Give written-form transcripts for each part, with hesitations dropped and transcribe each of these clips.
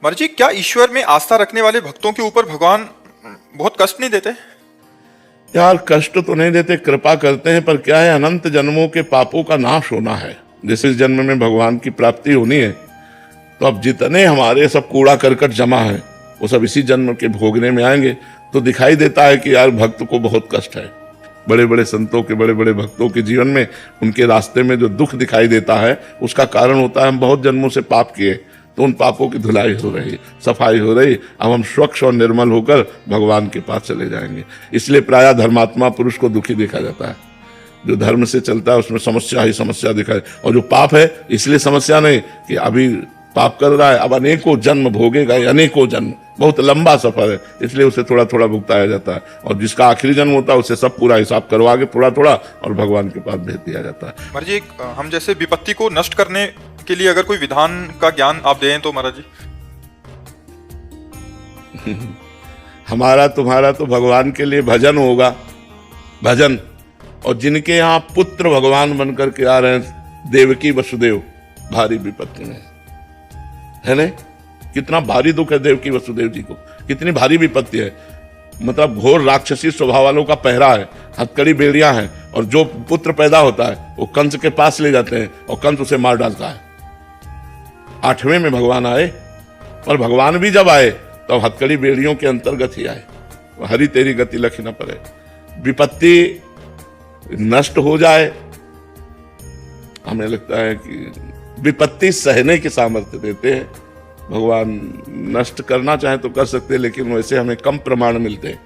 महाराज जी, क्या ईश्वर में आस्था रखने वाले भक्तों के ऊपर भगवान बहुत कष्ट नहीं देते? यार कष्ट तो नहीं देते, कृपा करते हैं, पर क्या है, अनंत जन्मों के पापों का नाश होना है। जिस इस जन्म में भगवान की प्राप्ति होनी है, तो अब जितने हमारे सब कूड़ा करकट जमा है वो सब इसी जन्म के भोगने में आएंगे। तो दिखाई देता है कि यार भक्त को बहुत कष्ट है। बड़े बड़े संतों के, बड़े बड़े भक्तों के जीवन में, उनके रास्ते में जो दुख दिखाई देता है, उसका कारण होता है हम बहुत जन्मों से पाप किए, तो उन पापों की धुलाई हो रही, सफाई हो रही। अब हम स्वच्छ और निर्मल होकर भगवान के पास चले जाएंगे। इसलिए प्रायः धर्मात्मा पुरुष को दुखी देखा जाता है। जो धर्म से चलता है उसमें समस्या ही समस्या दिखाई, और जो पाप है इसलिए समस्या नहीं कि अभी पाप कर रहा है, अब अनेकों जन्म भोगेगा, अनेकों जन्म, बहुत लंबा सफर है, इसलिए उसे थोड़ा थोड़ा भुगताया जाता है। और जिसका आखिरी जन्म होता है उसे सब पूरा हिसाब करवा के थोड़ा थोड़ा और भगवान के पास भेज दिया जाता है। महाराज जी, हम जैसे विपत्ति को नष्ट करने के लिए अगर कोई विधान का ज्ञान आप दें तो महाराज जी। हमारा तुम्हारा तो भगवान के लिए भजन होगा, भजन। और जिनके यहाँ पुत्र भगवान बनकर के आ रहे हैं, देवकी वसुदेव, भारी विपत्ति में है ना। कितना भारी दुख है देवकी वसुदेव जी को, कितनी भारी विपत्ति है। मतलब घोर राक्षसी स्वभाव वालों का पहरा है, हथकड़ी बेड़ियां हैं, और जो पुत्र पैदा होता है वो कंस के पास ले जाते हैं और कंस उसे मार डालता है। 8वें में भगवान आए, और भगवान भी जब आए तो हथकड़ी बेड़ियों के अंतर्गत ही आए। हरी तेरी गति लखी न पड़े। विपत्ति नष्ट हो जाए, हमें लगता है कि विपत्ति सहने की सामर्थ्य देते हैं भगवान। नष्ट करना चाहे तो कर सकते हैं, लेकिन वैसे हमें कम प्रमाण मिलते हैं।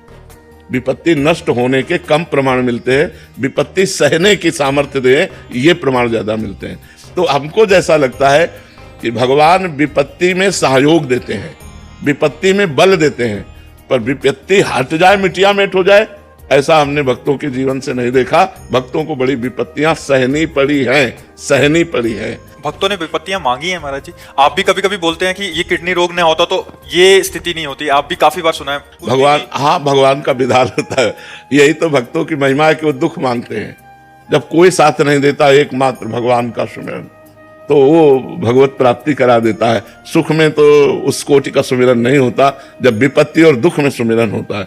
विपत्ति नष्ट होने के कम प्रमाण मिलते हैं, विपत्ति सहने की सामर्थ्य दे, ये प्रमाण ज्यादा मिलते हैं। तो हमको जैसा लगता है कि भगवान विपत्ति में सहयोग देते हैं, विपत्ति में बल देते हैं, पर विपत्ति हट जाए, मिटिया मेट हो जाए, ऐसा हमने भक्तों के जीवन से नहीं देखा। भक्तों को बड़ी विपत्तियां सहनी पड़ी हैं, सहनी पड़ी है। भक्तों ने विपत्तियां मांगी हैं महाराज जी। आप भी कभी कभी बोलते हैं कि ये किडनी रोग न होता तो ये स्थिति नहीं होती। आप भी काफी बार सुना है। भगवान, हाँ, भगवान का विधान होता है। यही तो भक्तों की महिमा है कि वो दुख मांगते हैं। जब कोई साथ नहीं देता, एकमात्र भगवान का सुमिरन, तो वो भगवत प्राप्ति करा देता है। सुख में तो उस कोटि का सुमिरन नहीं होता, जब विपत्ति और दुख में सुमिरन होता है।